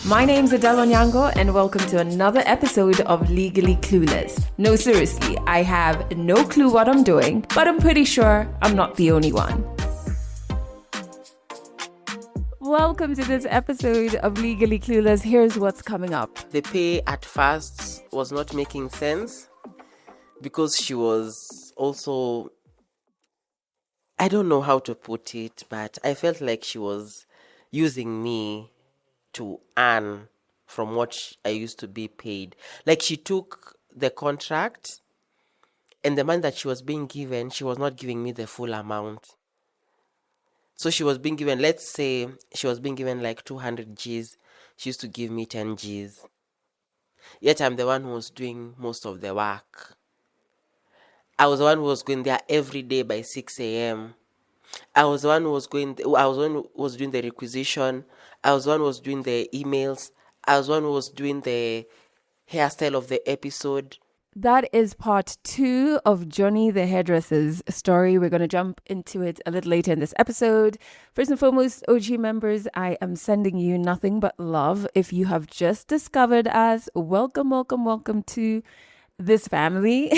My name's Adele Onyango, and welcome to another episode of Legally Clueless. No, seriously, I have no clue what I'm doing, but I'm pretty sure I'm not the only one. Welcome to this episode of Legally Clueless. Here's what's coming up. The pay at first was not making sense because she was also, I don't know how to put it, but I felt like she was using me to earn from what I used to be paid. Like she took the contract and the money that she was being given, she was not giving me the full amount. So she was being given, let's say she was being given like 200 Gs. She used to give me 10 Gs. Yet I'm the one who was doing most of the work. I was the one who was going there every day by 6 a.m. I was the one who was doing the requisition. I was the one who was doing the emails. I was the one who was doing the hairstyle of the episode. That is part 2 of Johnny the Hairdresser's story. We're going to jump into it a little later in this episode. First and foremost, OG members, I am sending you nothing but love. If you have just discovered us, welcome to this family.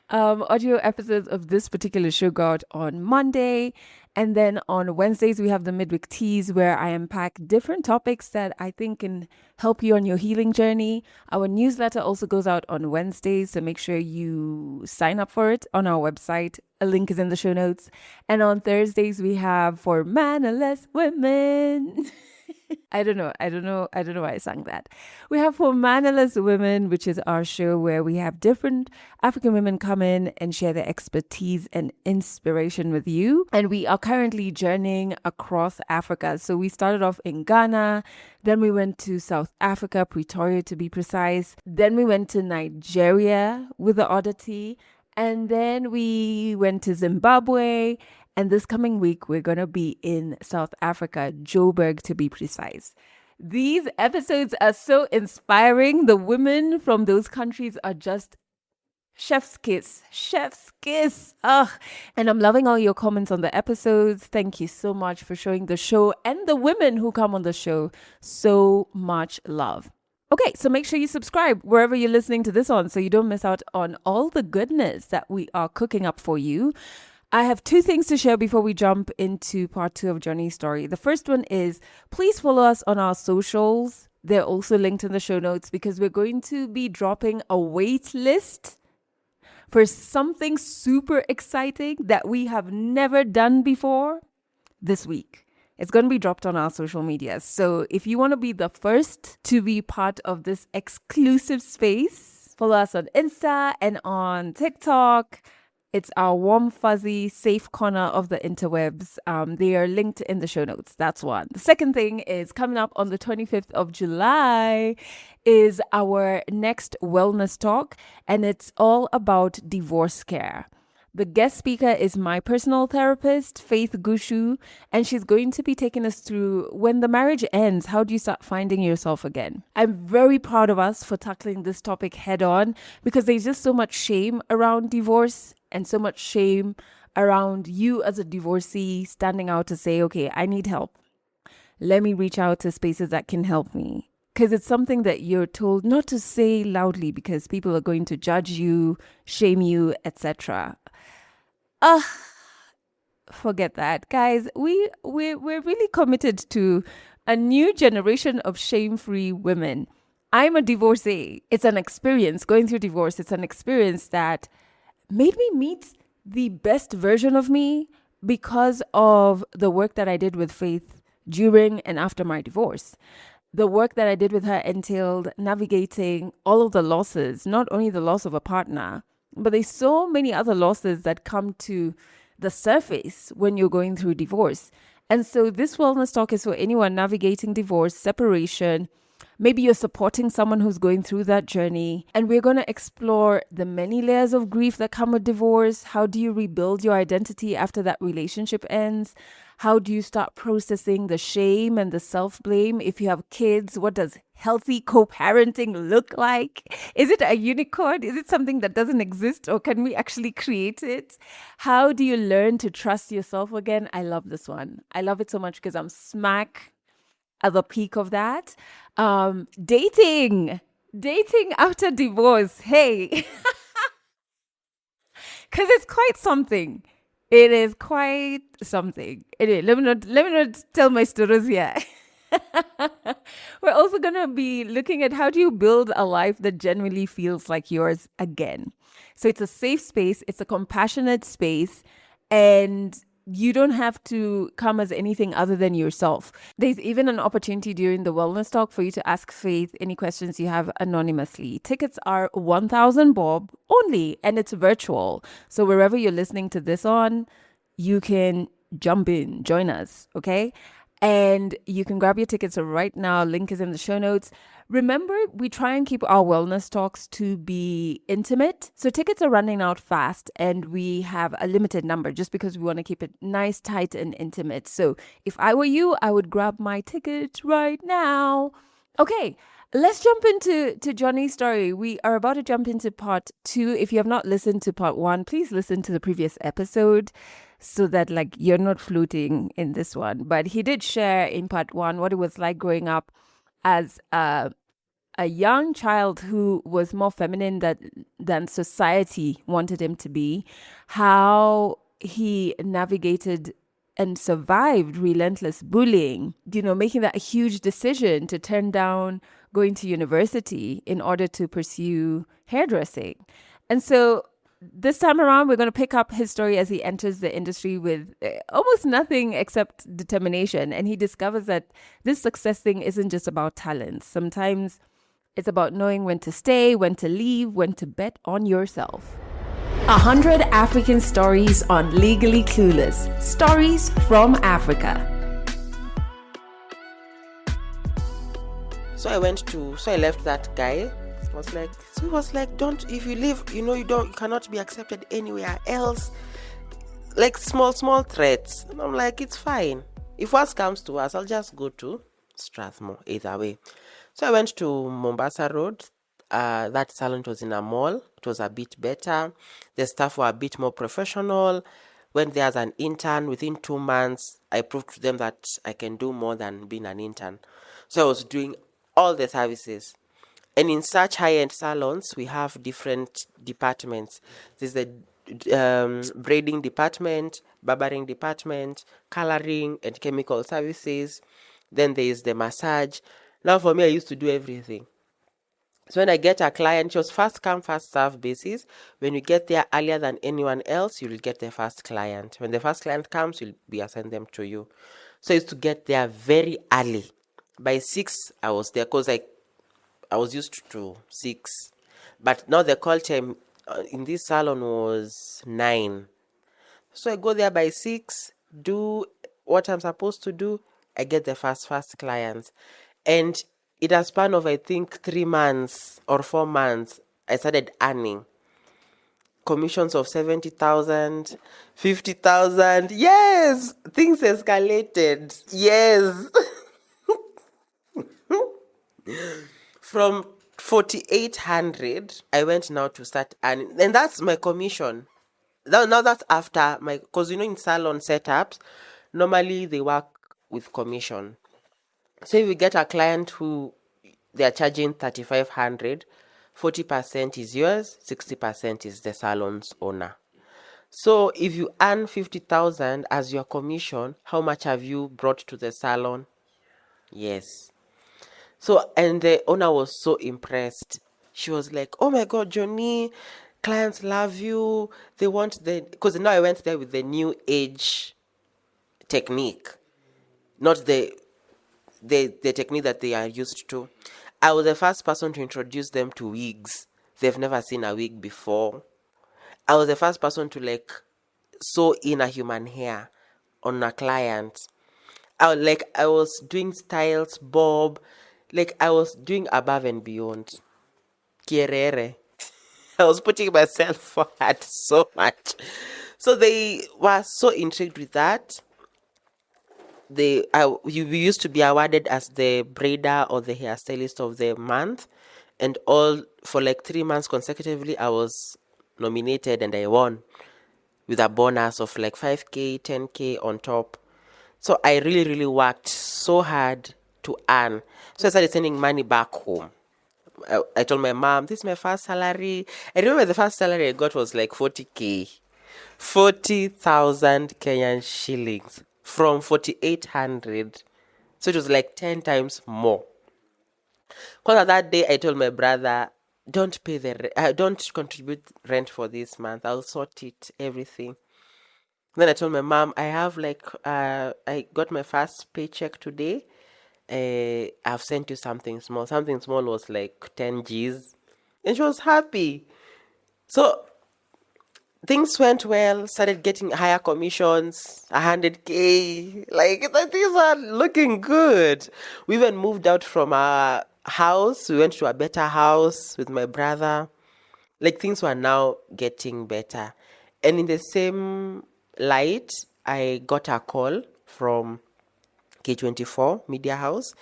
Audio episodes of this particular show go out on Monday, and then on Wednesdays we have the midweek teas where I unpack different topics that I think can help you on your healing journey. Our newsletter also goes out on Wednesdays, so make sure you sign up for it on our website. A link is in the show notes. And on Thursdays we have For Mannerless Women. I don't know why I sang that. We have For Mannerless Women, which is our show where we have different African women come in and share their expertise and inspiration with you. And we are currently journeying across Africa. So we started off in Ghana, then we went to South Africa, Pretoria to be precise. Then we went to Nigeria with the Oddity. And then we went to Zimbabwe. And this coming week, we're going to be in South Africa, Joburg to be precise. These episodes are so inspiring. The women from those countries are just chef's kiss. Ugh. And I'm loving all your comments on the episodes. Thank you so much for showing the show and the women who come on the show so much love. Okay, so make sure you subscribe wherever you're listening to this on so you don't miss out on all the goodness that we are cooking up for you. I have 2 things to share before we jump into part 2 of Johnny's story. The first one is, please follow us on our socials. They're also linked in the show notes because we're going to be dropping a wait list for something super exciting that we have never done before this week. It's going to be dropped on our social media. So if you want to be the first to be part of this exclusive space, follow us on Insta and on TikTok. It's our warm, fuzzy, safe corner of the interwebs. They are linked in the show notes. That's one. The second thing is coming up on the 25th of July is our next wellness talk, and it's all about divorce care. The guest speaker is my personal therapist, Faith Gushu, and she's going to be taking us through when the marriage ends, how do you start finding yourself again? I'm very proud of us for tackling this topic head on because there's just so much shame around divorce and so much shame around you as a divorcee standing out to say, okay, I need help. Let me reach out to spaces that can help me. Because it's something that you're told not to say loudly because people are going to judge you, shame you, etc. Forget that. Guys, we're really committed to a new generation of shame-free women. I'm a divorcee. It's an experience. Going through divorce, it's an experience that made me meet the best version of me because of the work that I did with Faith during and after my divorce. The work that I did with her entailed navigating all of the losses, not only the loss of a partner, but there's so many other losses that come to the surface when you're going through divorce. And so this wellness talk is for anyone navigating divorce, separation. Maybe you're supporting someone who's going through that journey. And we're going to explore the many layers of grief that come with divorce. How do you rebuild your identity after that relationship ends? How do you start processing the shame and the self-blame? If you have kids, what does healthy co-parenting look like? Is it a unicorn? Is it something that doesn't exist, or can we actually create it? How do you learn to trust yourself again? I love this one. I love it so much because I'm smack at the peak of that. Dating after divorce. Hey, because it's quite something. It is quite something. It is. Let me not tell my stories here. We're also going to be looking at how do you build a life that genuinely feels like yours again. So it's a safe space, it's a compassionate space, and you don't have to come as anything other than yourself. There's even an opportunity during the wellness talk for you to ask Faith any questions you have anonymously. Tickets are 1,000 bob only, and it's virtual. So wherever you're listening to this on, you can jump in, join us, okay? And you can grab your tickets right now. Link is in the show notes. Remember, we try and keep our wellness talks to be intimate. So tickets are running out fast and we have a limited number just because we want to keep it nice, tight, and intimate. So if I were you, I would grab my ticket right now. Okay, let's jump into Johnny's story. We are about to jump into part 2. If you have not listened to part 1, please listen to the previous episode so that like you're not floating in this one. But he did share in part 1 what it was like growing up as a young child who was more feminine than society wanted him to be, how he navigated and survived relentless bullying, making that huge decision to turn down going to university in order to pursue hairdressing. And so this time around, we're going to pick up his story as he enters the industry with almost nothing except determination. And he discovers that this success thing isn't just about talent. Sometimes it's about knowing when to stay, when to leave, when to bet on yourself. 100 African stories on Legally Clueless. Stories from Africa. So I left that guy. He was like, don't, if you leave, you cannot be accepted anywhere else. Like small threats. And I'm like, it's fine. If worse comes to us, I'll just go to Strathmore, either way. So I went to Mombasa Road. That salon was in a mall. It was a bit better. The staff were a bit more professional. Went there as an intern. Within 2 months, I proved to them that I can do more than being an intern. So I was doing all the services. And in such high-end salons, we have different departments. There's the braiding department, barbering department, coloring and chemical services. Then there is the massage. Now for me, I used to do everything. So when I get a client, it was first come, first serve basis. When you get there earlier than anyone else, you'll get the first client. When the first client comes, you'll be assigned them to you. So I used to get there very early. By 6, I was there because I was used to 6. But now the call time in this salon was 9. So I go there by 6, do what I'm supposed to do. I get the first clients. And in a span of, I think, 3 months or 4 months, I started earning commissions of 70,000, 50,000. Yes, things escalated. Yes. From 4,800, I went now to start earning. And that's my commission. Now that's after because in salon setups, normally they work with commission. So if you get a client who they are charging 3,500, 40% is yours, 60% is the salon's owner. So if you earn 50,000 as your commission, how much have you brought to the salon? Yes. So, and the owner was so impressed. She was like, oh my God, Johnny, clients love you. They want because now I went there with the new age technique, not the technique that they are used to. I was the first person to introduce them to wigs. They've never seen a wig before. I was the first person to sew in a human hair on a client. I was doing styles, bob, I was doing above and beyond. Kierere. I was putting myself forward so much. So they were so intrigued with that. We used to be awarded as the braider or the hairstylist of the month, and all for 3 months consecutively I was nominated and I won with a bonus of 5k 10k on top. So I really worked so hard to earn. So I started sending money back home. I told my mom, this is my first salary. I remember the first salary I got was like 40K. 40,000 Kenyan shillings from 4,800. So it was like 10 times more. Because that day I told my brother, don't pay don't contribute rent for this month. I'll sort it, everything. Then I told my mom, I have I got my first paycheck today. I've sent you something small. Something small was like 10 G's. And she was happy. So things went well, started getting higher commissions, 100K. Like, things are looking good. We even moved out from our house. We went to a better house with my brother. Like, things were now getting better. And in the same light, I got a call from K24 Media House,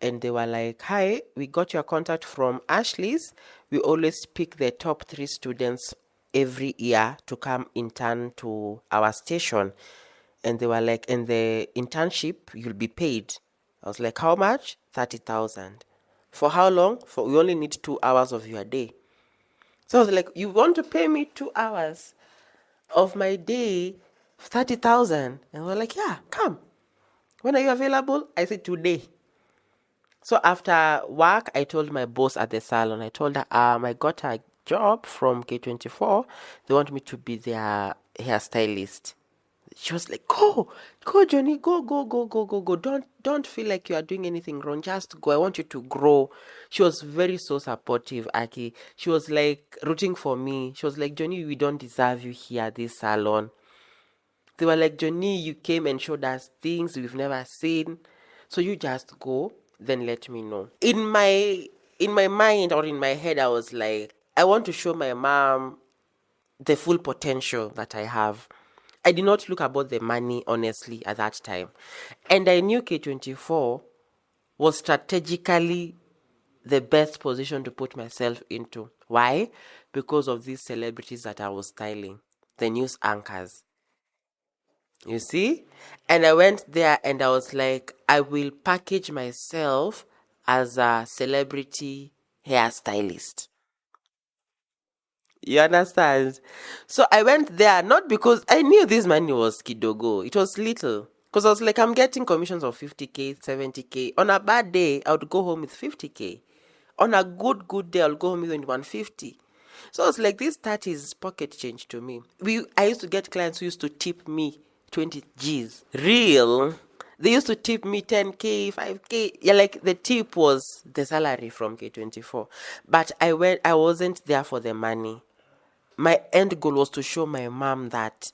and they were like, hi, we got your contact from Ashley's. We always pick the top 3 students every year to come intern to our station. And they were like, in the internship, you'll be paid. I was like, how much? 30,000. For how long? For we only need 2 hours of your day. So I was like, you want to pay me 2 hours of my day, 30,000? And we're like, yeah, come. When are you available? I said, today. So after work, I told my boss at the salon, I told her, I got a job from K24. They want me to be their hairstylist. She was like, go, Johnny, go. Don't feel like you are doing anything wrong. Just go. I want you to grow. She was so supportive, Aki. She was like rooting for me. She was like, Johnny, we don't deserve you here at this salon. They were like, Johnny, you came and showed us things we've never seen. So you just go, then let me know. In my mind or in my head, I was like, I want to show my mom the full potential that I have. I did not look about the money, honestly, at that time. And I knew K24 was strategically the best position to put myself into. Why? Because of these celebrities that I was styling, the news anchors. You see? And I went there and I was like, I will package myself as a celebrity hairstylist. You understand? So I went there not because I knew this money was kidogo. It was little. Because I was like, I'm getting commissions of 50K, 70K. On a bad day, I would go home with 50K. On a good day, I'll go home with 150. So I was like, this 30 is pocket change to me. I used to get clients who used to tip me 20 G's. Real. They used to tip me 10K, 5K. Yeah, like the tip was the salary from K24. But I wasn't there for the money. My end goal was to show my mom that,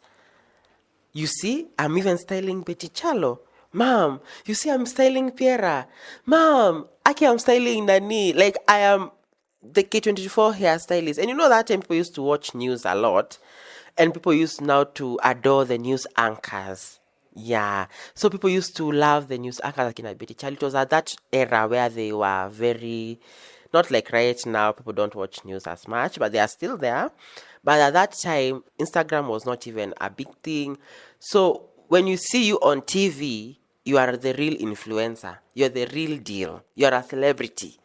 you see, I'm even styling Betty Chalo. Mom, you see, I'm styling Piera. Mom, I'm styling Nani. Like, I am the K24 hairstylist. And you know that time people used to watch news a lot. And people used now to adore the news anchors. Yeah. So people used to love the news anchors like in Betty Chalo. It was at that era where they were very, not like right now, people don't watch news as much, but they are still there. But at that time, Instagram was not even a big thing. So when you see you on TV, you are the real influencer. You're the real deal. You're a celebrity.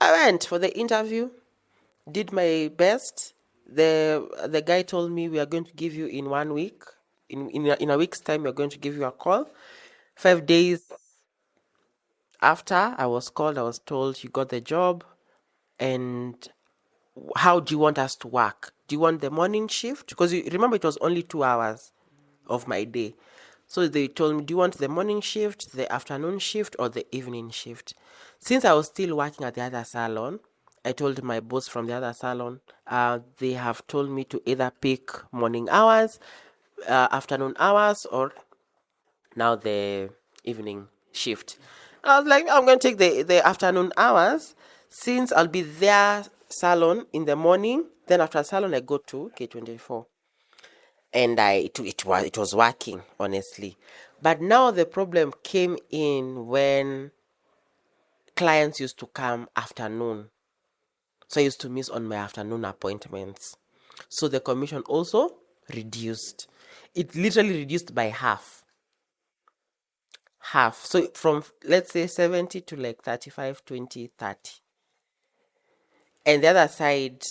I went for the interview, did my best. The guy told me, we are going to give you in 1 week. In a week's time, we're going to give you a call. 5 days after I was called, I was told, you got the job. And how do you want us to work? Do you want the morning shift? Because you remember it was only 2 hours of my day. So they told me, do you want the morning shift, the afternoon shift, or the evening shift? Since I was still working at the other salon, I told my boss from the other salon, they have told me to either pick morning hours, afternoon hours, or now the evening shift. I was like, I'm going to take the afternoon hours since I'll be there salon in the morning. Then after salon, I go to K24. And it was working, honestly. But now the problem came in when clients used to come afternoon. So I used to miss on my afternoon appointments. So the commission also reduced. It literally reduced by half. half. So from, let's say, 70 to like 35, 20, 30. And the other side,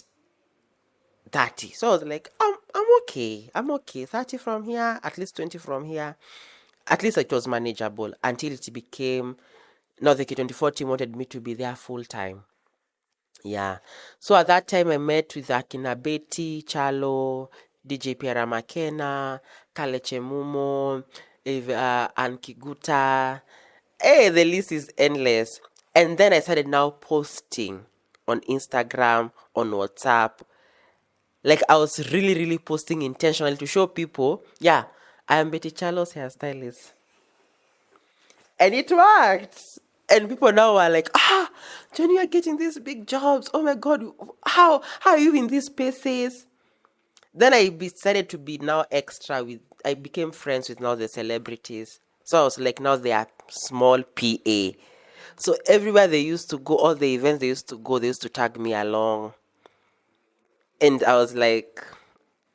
30. So I was like, I'm okay. I'm okay. 30 from here, at least 20 from here. At least it was manageable until it became, now the K24 team wanted me to be there full time. Yeah. So at that time, I met with Akina Betty, Chalo, DJ Pierre Makena, Kaleche Mumo, Ann Kiguta. Hey, the list is endless. And then I started now posting on Instagram, on WhatsApp. Like I was really, really posting intentionally to show people, yeah, I am Betty Chalo's hairstylist. And it worked. And people now are like, Johnny, you're getting these big jobs. Oh my God, how are you in these spaces? Then I decided to be now extra with, I became friends with now the celebrities. So I was like, now they are small PA. So everywhere they used to go, all the events they used to go, they used to tag me along. And I was like,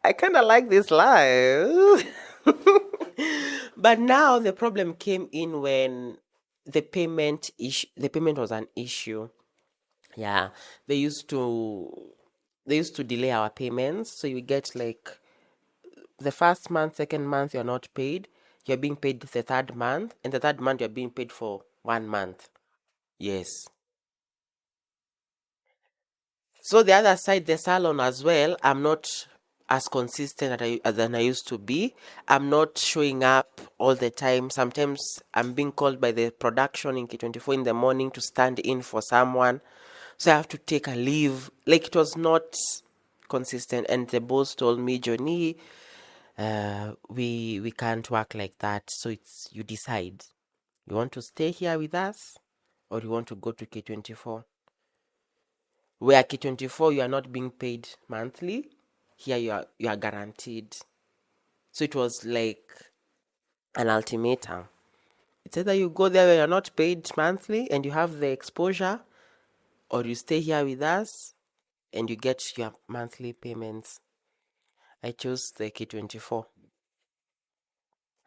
I kind of like this life. But now the problem came in when the payment was an issue. Yeah, they used to they used to delay our payments, so you get like the first month, second month you're not paid, you're being paid the third month, and the third month you're being paid for 1 month. Yes. So the other side, the salon as well, I'm not as consistent than I used to be. I'm not showing up all the time. Sometimes I'm being called by the production in K24 in the morning to stand in for someone. So I have to take a leave. Like it was not consistent. And the boss told me, Johnny, we can't work like that. So it's you decide. You want to stay here with us or you want to go to K24? Where K24 you are not being paid monthly, here you are guaranteed. So it was like an ultimatum. It's either you go there where you're not paid monthly and you have the exposure, or you stay here with us and you get your monthly payments. I chose the K24.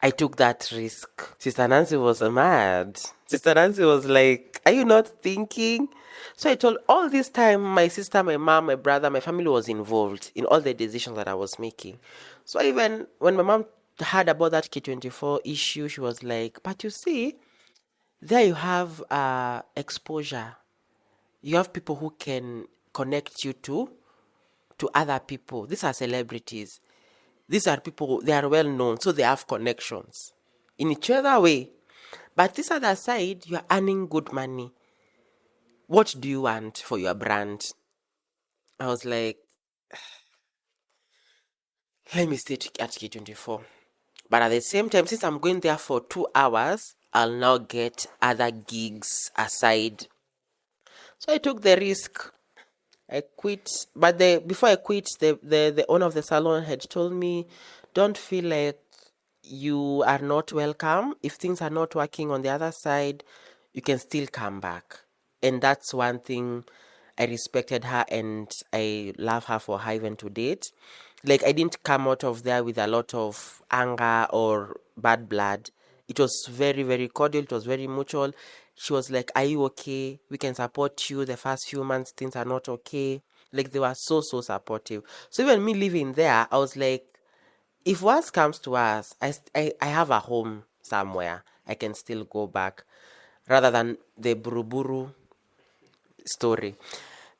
I took that risk. Sister Nancy was mad. Sister Nancy was like, are you not thinking? So I told all this time, my sister, my mom, my brother, my family was involved in all the decisions that I was making. So even when my mom heard about that K24 issue, she was like, but you see, there you have exposure. You have people who can connect you to other people. These are celebrities. These are people, they are well known, so they have connections in each other way. But this other side, you are earning good money. What do you want for your brand? I was like, let me stay at K24. But at the same time, since I'm going there for 2 hours, I'll now get other gigs aside. So I took the risk. I quit. But before I quit, the owner of the salon had told me, don't feel like you are not welcome. If things are not working on the other side, you can still come back. And that's one thing I respected her and I love her for her even to date. Like I didn't come out of there with a lot of anger or bad blood. It was very, very cordial. It was very mutual. She was like, are you okay? We can support you. The first few months, things are not okay. Like they were so, so supportive. So even me living there, I was like, if worst comes to us, I have a home somewhere. I can still go back rather than the buruburu story.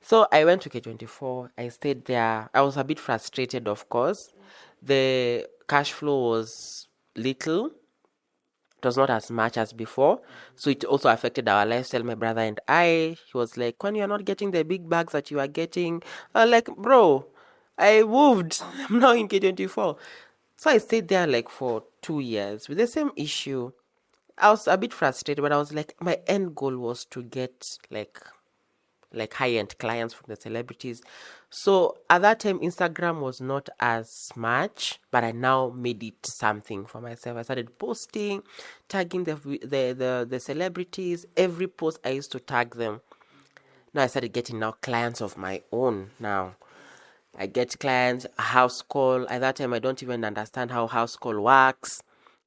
So I went to K24. I stayed there. I was a bit frustrated, of course. The cash flow was little. It was not as much as before. So it also affected our lifestyle, my brother and I. He was like, when you're not getting the big bags that you are getting, I'm like, bro, I moved. I'm now in K24. So I stayed there like for 2 years with the same issue. I was a bit frustrated, but I was like, my end goal was to get like high-end clients from the celebrities. So at that time, Instagram was not as much, but I now made it something for myself. I started posting, tagging the celebrities. Every post I used to tag them. Now I started getting now clients of my own now. I get clients, a house call. At that time, I don't even understand how house call works.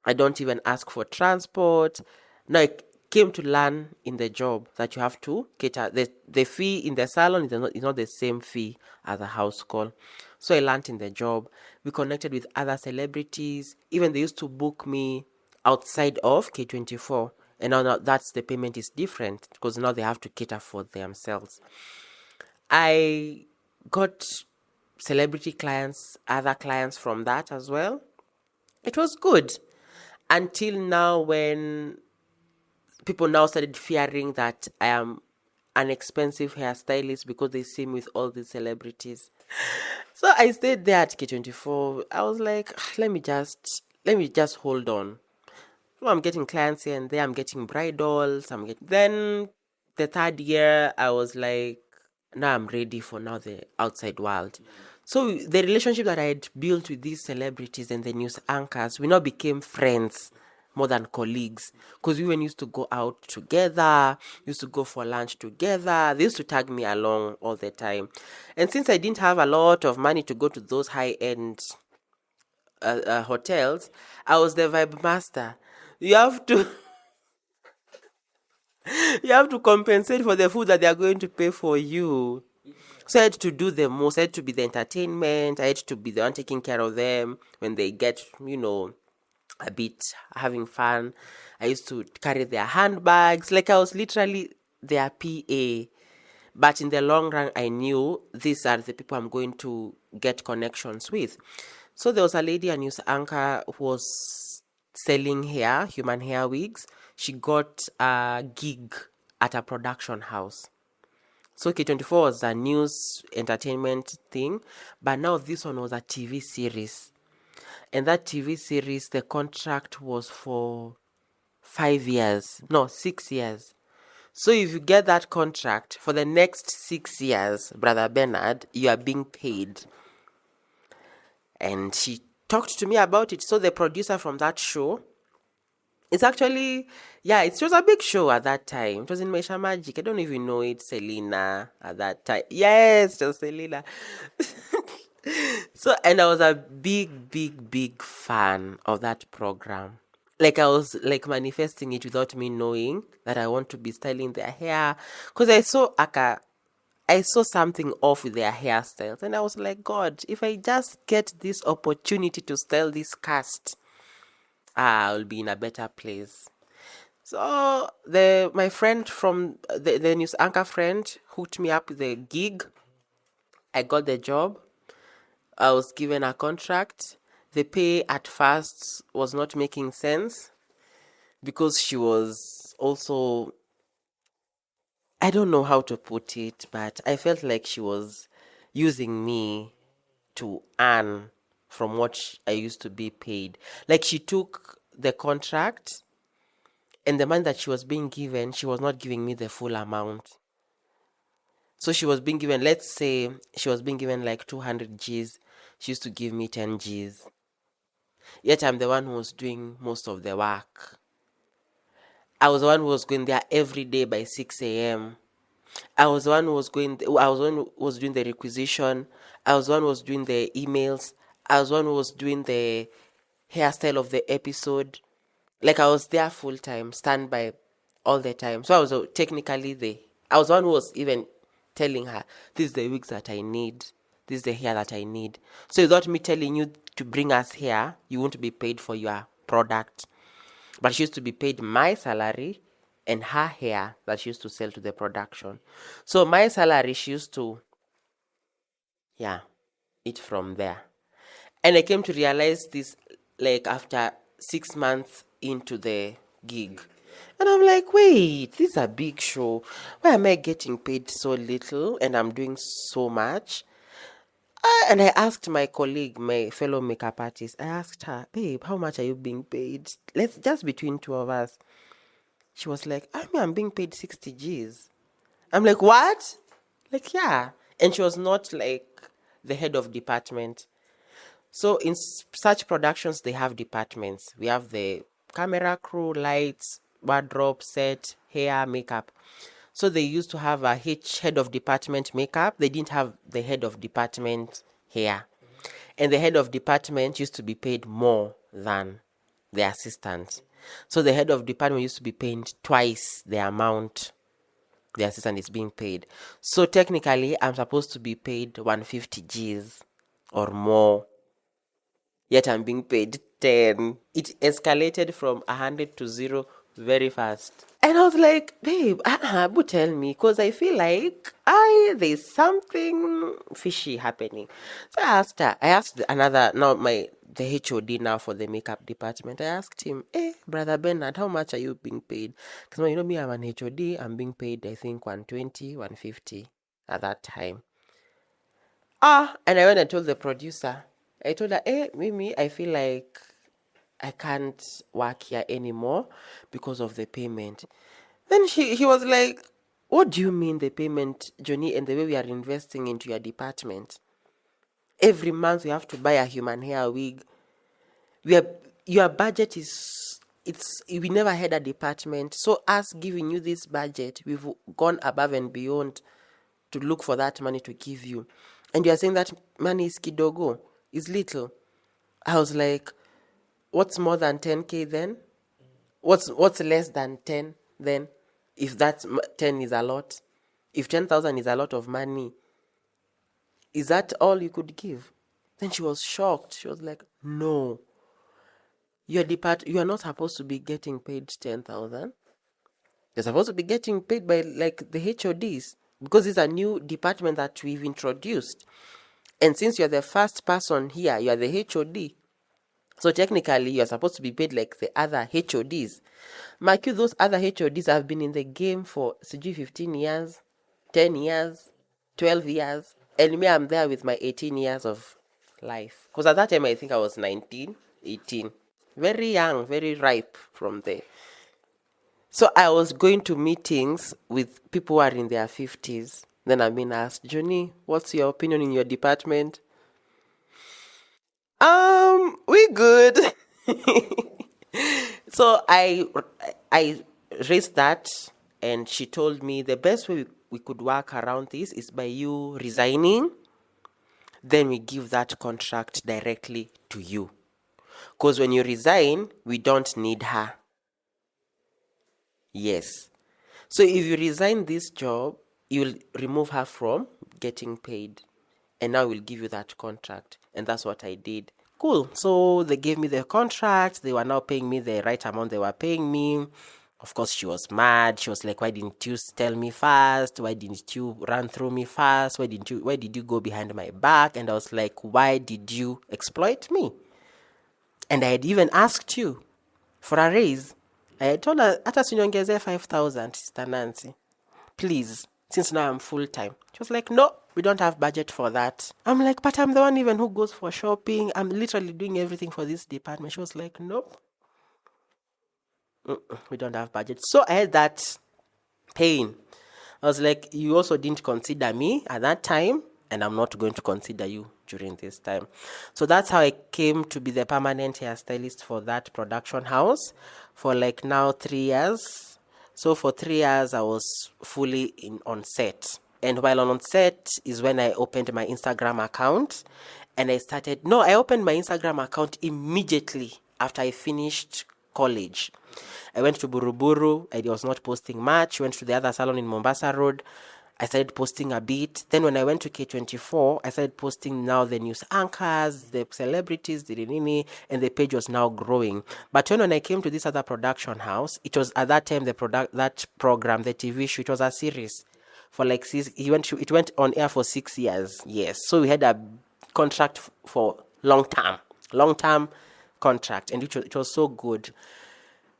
I don't even ask for transport. Now I came to learn in the job that you have to cater. The fee in the salon is not the same fee as a house call. So I learned in the job. We connected with other celebrities. Even they used to book me outside of K24. And now that's the payment is different because now they have to cater for themselves. I got celebrity clients, other clients from that as well. It was good until now when people now started fearing that I am an expensive hairstylist because they see me with all these celebrities. So I stayed there at K24. I was like, "Ah, let me just hold on." So I'm getting clients here and there. I'm getting bridals. Then the third year, I was like, now I'm ready for now the outside world. So the relationship that I had built with these celebrities and the news anchors, we now became friends more than colleagues because we even used to go out together, used to go for lunch together. They used to tag me along all the time. And since I didn't have a lot of money to go to those high end hotels, I was the vibe master. You have to you have to compensate for the food that they are going to pay for you. So I had to do the most. I had to be the entertainment. I had to be the one taking care of them when they get, a bit having fun. I used to carry their handbags. Like I was literally their PA. But in the long run, I knew these are the people I'm going to get connections with. So there was a lady, a news anchor, who was selling hair, human hair wigs. She got a gig at a production house. So K24 was a news entertainment thing, but now this one was a TV series. And that TV series, the contract was for 5 years, no, 6 years. So if you get that contract for the next 6 years, Brother Bernard, you are being paid. And she talked to me about it. So the producer from that show, it's actually, yeah, it was a big show at that time. It was in Mesha Magic. I don't even know it, Selena, at that time. Yes, it was Selena. So, and I was a big, big, big fan of that program. Like I was like manifesting it without me knowing that I want to be styling their hair. Because I saw something off with their hairstyles. And I was like, God, if I just get this opportunity to style this cast, I'll be in a better place. So my friend from the news anchor friend hooked me up with a gig. I got the job. I was given a contract. The pay at first was not making sense because she was also, I don't know how to put it, but I felt like she was using me to earn from what I used to be paid. Like she took the contract and the money that she was being given, she was not giving me the full amount. So she was being given, let's say she was being given like 200 Gs. She used to give me 10 Gs. Yet I'm the one who was doing most of the work. I was the one who was going there every day by 6 a.m. I was the one who was doing the requisition. I was the one who was doing the emails. I was the one who was doing the hairstyle of the episode. Like I was there full time, standby all the time. So I was technically I was the one who was even telling her, this is the wigs that I need. This is the hair that I need. So without me telling you to bring us here, you won't be paid for your product. But she used to be paid my salary and her hair that she used to sell to the production. So my salary, she used to, yeah, eat from there. And I came to realize this like after 6 months into the gig. And I'm like, wait, this is a big show. Why am I getting paid so little and I'm doing so much? And I asked my colleague, my fellow makeup artist, I asked her, babe, how much are you being paid? Let's just between two of us. She was like, I'm being paid 60 Gs. I'm like, what? Like, yeah. And she was not like the head of department. So in such productions, they have departments. We have the camera crew, lights, wardrobe, set, hair, makeup. So they used to have a head of department makeup. They didn't have the head of department hair. And the head of department used to be paid more than the assistant. So the head of department used to be paid twice the amount the assistant is being paid. So technically, I'm supposed to be paid 150 Gs or more, yet I'm being paid 10. It escalated from 100 to 0 very fast. And I was like, babe, but tell me, because I feel like there's something fishy happening. So I asked another, now the HOD now for the makeup department. I asked him, hey, Brother Bernard, how much are you being paid? Because you know me, I'm an HOD, I'm being paid, I think, 120, 150 at that time. And I went and told the producer. I told her, hey, Mimi, I feel like I can't work here anymore because of the payment. Then he was like, what do you mean the payment, Johnny, and the way we are investing into your department? Every month we have to buy a human hair wig. Your budget we never had a department. So us giving you this budget, we've gone above and beyond to look for that money to give you. And you are saying that money is kidogo, is little. I was like, what's more than 10K then? What's less than 10 then? If that 10 is a lot, if 10,000 is a lot of money, is that all you could give? Then she was shocked. She was like, no, you are not supposed to be getting paid 10,000. You're supposed to be getting paid by like the HODs, because it's a new department that we've introduced. And since you're the first person here, you're the HOD. So technically, you're supposed to be paid like the other HODs. Mark you, those other HODs have been in the game for 15 years, 10 years, 12 years. And me, I'm there with my 18 years of life. Because at that time, I think I was 19, 18. Very young, very ripe from there. So I was going to meetings with people who are in their 50s. Then I'm being asked, Johnny, what's your opinion in your department? We good. So I raised that, and she told me the best way we could work around this is by you resigning. Then we give that contract directly to you. Because when you resign, we don't need her. Yes. So if you resign this job, you'll remove her from getting paid. And now we'll give you that contract. And that's what I did. Cool. So they gave me the contract. They were now paying me the right amount they were paying me. Of course, she was mad. She was like, why didn't you tell me fast? Why didn't you run through me fast? Why did you go behind my back? And I was like, why did you exploit me? And I had even asked you for a raise. I had told her, hata sinyongezee 5,000, Sister Nancy. Please, since now I'm full-time. She was like, no, we don't have budget for that. I'm like, but I'm the one even who goes for shopping. I'm literally doing everything for this department. She was like, nope, we don't have budget. So I had that pain. I was like, you also didn't consider me at that time, and I'm not going to consider you during this time. So that's how I came to be the permanent hairstylist for that production house for like now 3 years. So for 3 years, I was fully on set. And while on set is when I opened my Instagram account. And I opened my Instagram account immediately after I finished college. I went to Buruburu. I was not posting much. Went to the other salon in Mombasa Road. I started posting a bit. Then when I went to K24, I started posting now the news anchors, the celebrities, and the page was now growing. But when I came to this other production house, it was at that time that program, the TV show, it was a series for like it went on air for 6 years. Yes. So we had a contract for long term contract, and it was so good.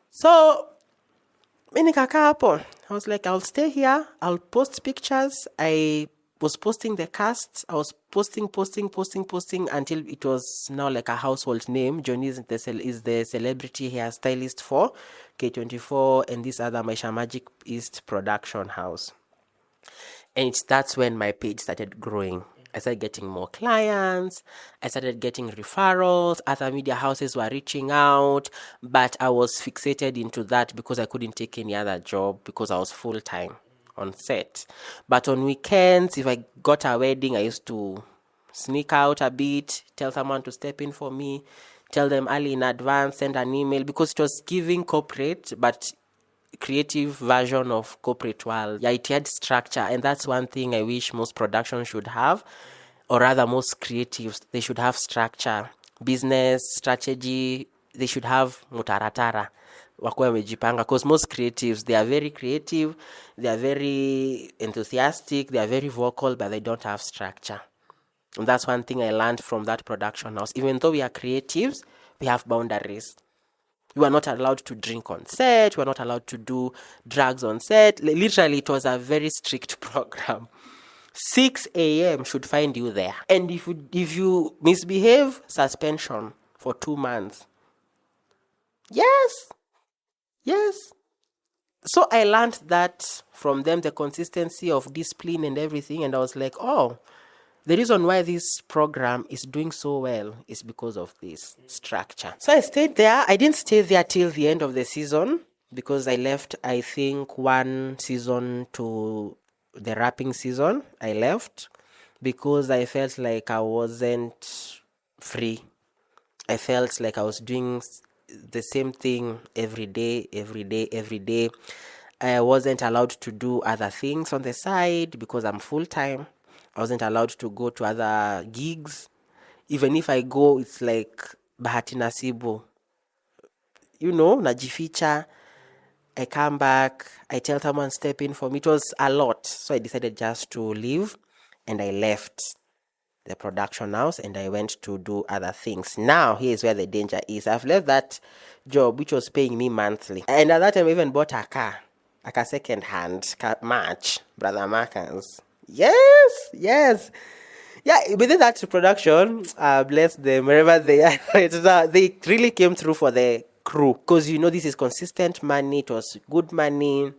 So mi nikakaa hapo. I was like, I'll stay here. I'll post pictures. I was posting the cast. I was posting until it was now like a household name. Johnny is the celebrity hairstylist for K24 and this other Maisha Magic East production house. And that's when my page started growing. I started getting more clients. I started getting referrals. Other media houses were reaching out. But I was fixated into that because I couldn't take any other job because I was full-time on set. But on weekends, if I got a wedding, I used to sneak out a bit, tell someone to step in for me, tell them early in advance, send an email, because it was giving corporate, but creative version of corporate world. Yeah, it had structure, and that's one thing I wish most productions should have, or rather most creatives, they should have structure, business strategy. They should have mutaratara, wakuwe wamejipanga, because most creatives, they are very creative, they are very enthusiastic, they are very vocal, but they don't have structure. And that's one thing I learned from that production house. Even though we are creatives, we have boundaries. We were not allowed to drink on set. We were not allowed to do drugs on set. Literally, it was a very strict program. 6 a.m. should find you there. And if you misbehave, suspension for 2 months. Yes. Yes. So I learned that from them, the consistency of discipline and everything. And I was like, oh, the reason why this program is doing so well is because of this structure. So I stayed there. I didn't stay there till the end of the season, because I left, I think, one season to the wrapping season. I left because I felt like I wasn't free. I felt like I was doing the same thing every day, every day, every day. I wasn't allowed to do other things on the side because I'm full-time. I wasn't allowed to go to other gigs. Even if I go, it's like bahati nasibu. Najificha. I come back. I tell someone step in for me. It was a lot. So I decided just to leave, and I left the production house and I went to do other things. Now, here's where the danger is. I've left that job, which was paying me monthly. And at that time, I even bought a car, like a second hand match, Brother Marcus. Yes. Yeah, within that production, bless them, wherever they are right now, they really came through for the crew. Because this is consistent money, it was good money.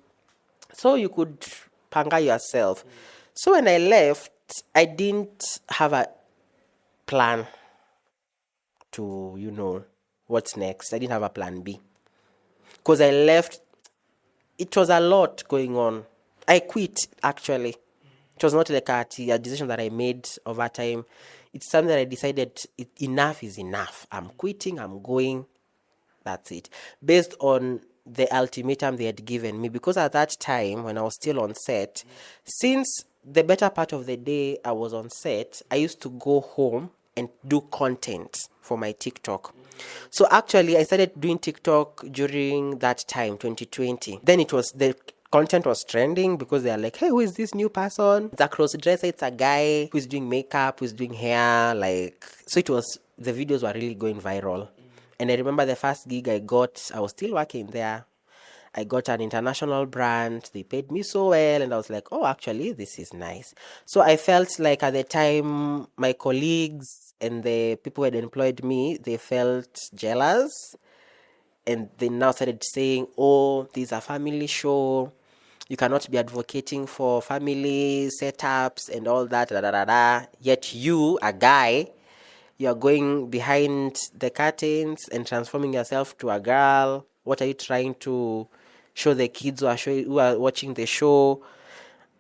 So you could panga yourself. So when I left, I didn't have a plan to, what's next. I didn't have a plan B. Because I left, it was a lot going on. I quit, actually. It was not like a decision that I made over time. It's something that I decided, enough is enough. I'm quitting, I'm going. That's it. Based on the ultimatum they had given me. Because at that time, when I was still on set, since the better part of the day I was on set, I used to go home and do content for my TikTok. So actually, I started doing TikTok during that time, 2020. Then the content was trending because they are like, hey, who is this new person? It's a cross-dresser, it's a guy who's doing makeup, who's doing hair, so the videos were really going viral. And I remember the first gig I got, I was still working there. I got an international brand. They paid me so well. And I was like, oh, actually, this is nice. So I felt like at the time, my colleagues and the people who had employed me, they felt jealous. And they now started saying, oh, this is a family show. You cannot be advocating for family setups and all that. Da, da, da, da. Yet you, a guy, you're going behind the curtains and transforming yourself to a girl. What are you trying to show the kids who are watching the show?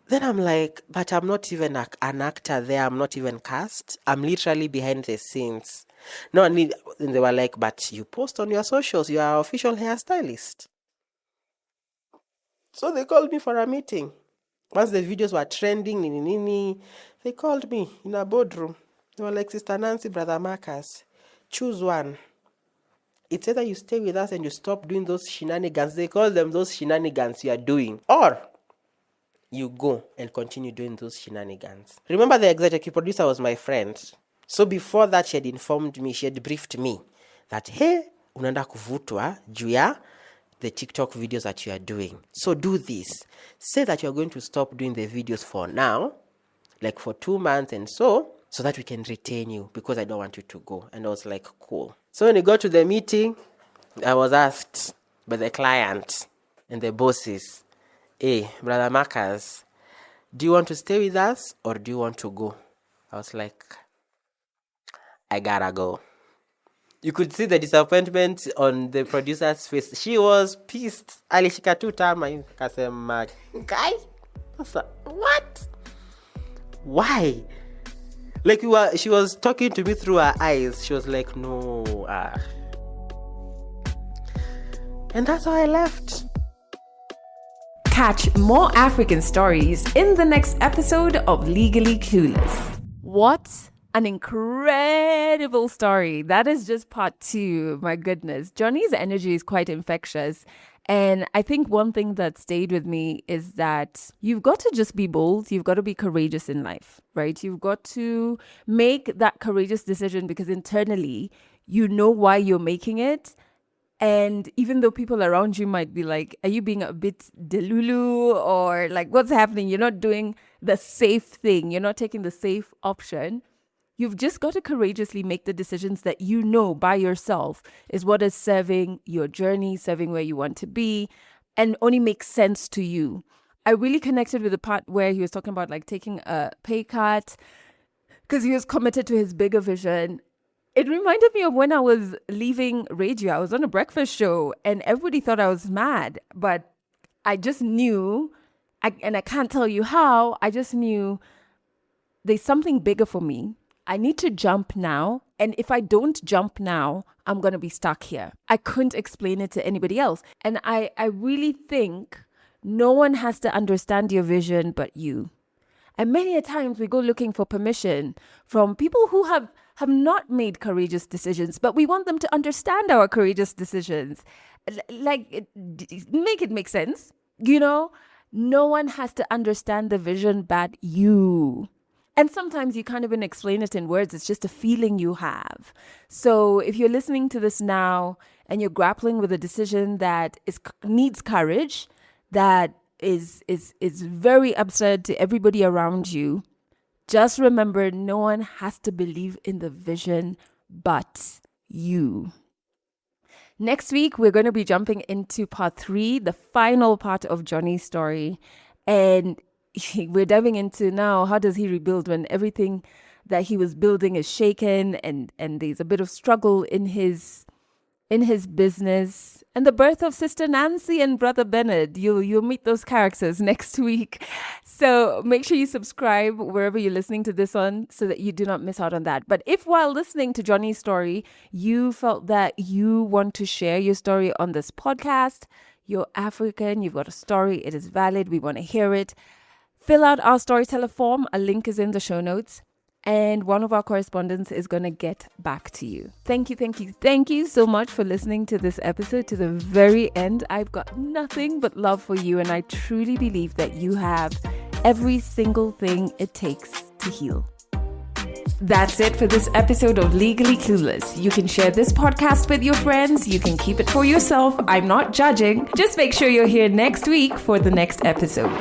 Then I'm like, but I'm not even an actor there. I'm not even cast. I'm literally behind the scenes. No, and they were like, but you post on your socials. You are official hairstylist. So they called me for a meeting. Once the videos were trending, they called me in a boardroom. They were like, Sister Nancy, Brother Marcus, choose one. It's either you stay with us and you stop doing those shenanigans. They call them those shenanigans you are doing. Or you go and continue doing those shenanigans. Remember, the executive producer was my friend. So before that, she had informed me, she had briefed me that, hey, unaenda kuvutwa juu ya the TikTok videos that you are doing. So do this. Say that you're going to stop doing the videos for now, like for 2 months and so that we can retain you, because I don't want you to go. And I was like, cool. So when we got to the meeting, I was asked by the client and the bosses, hey, Brother Marcus, do you want to stay with us or do you want to go? I was like, I gotta go. You could see the disappointment on the producer's face. She was pissed. Alishika tu tama kasema, guy, what? Why? Like she was talking to me through her eyes. She was like, no, and that's how I left. Catch more African stories in the next episode of Legally Clueless. What an incredible story. That is just part 2. My goodness. Johnny's energy is quite infectious. And I think one thing that stayed with me is that you've got to just be bold. You've got to be courageous in life, right? You've got to make that courageous decision because internally you know why you're making it. And even though people around you might be like, are you being a bit delulu, or like, what's happening? You're not doing the safe thing. You're not taking the safe option. You've just got to courageously make the decisions that you know by yourself is what is serving your journey, serving where you want to be, and only makes sense to you. I really connected with the part where he was talking about like taking a pay cut because he was committed to his bigger vision. It reminded me of when I was leaving radio. I was on a breakfast show and everybody thought I was mad, but I just knew, and I can't tell you how, I just knew there's something bigger for me. I need to jump now. And if I don't jump now, I'm going to be stuck here. I couldn't explain it to anybody else. And I really think no one has to understand your vision but you. And many a times we go looking for permission from people who have not made courageous decisions, but we want them to understand our courageous decisions. Like, make it make sense. You know, no one has to understand the vision but you. And sometimes you can't even explain it in words. It's just a feeling you have. So if you're listening to this now and you're grappling with a decision that needs courage, that is very absurd to everybody around you, just remember no one has to believe in the vision but you. Next week, we're going to be jumping into part 3, the final part of Johnny's story. And we're diving into now, how does he rebuild when everything that he was building is shaken and there's a bit of struggle in his business, and the birth of Sister Nancy and Brother Bernard. You'll meet those characters next week. So make sure you subscribe wherever you're listening to this on so that you do not miss out on that. But if while listening to Johnny's story, you felt that you want to share your story on this podcast, you're African, you've got a story, it is valid, we want to hear it, fill out our storyteller form. A link is in the show notes. And one of our correspondents is going to get back to you. Thank you so much for listening to this episode to the very end. I've got nothing but love for you, and I truly believe that you have every single thing it takes to heal. That's it for this episode of Legally Clueless. You can share this podcast with your friends. You can keep it for yourself. I'm not judging. Just make sure you're here next week for the next episode.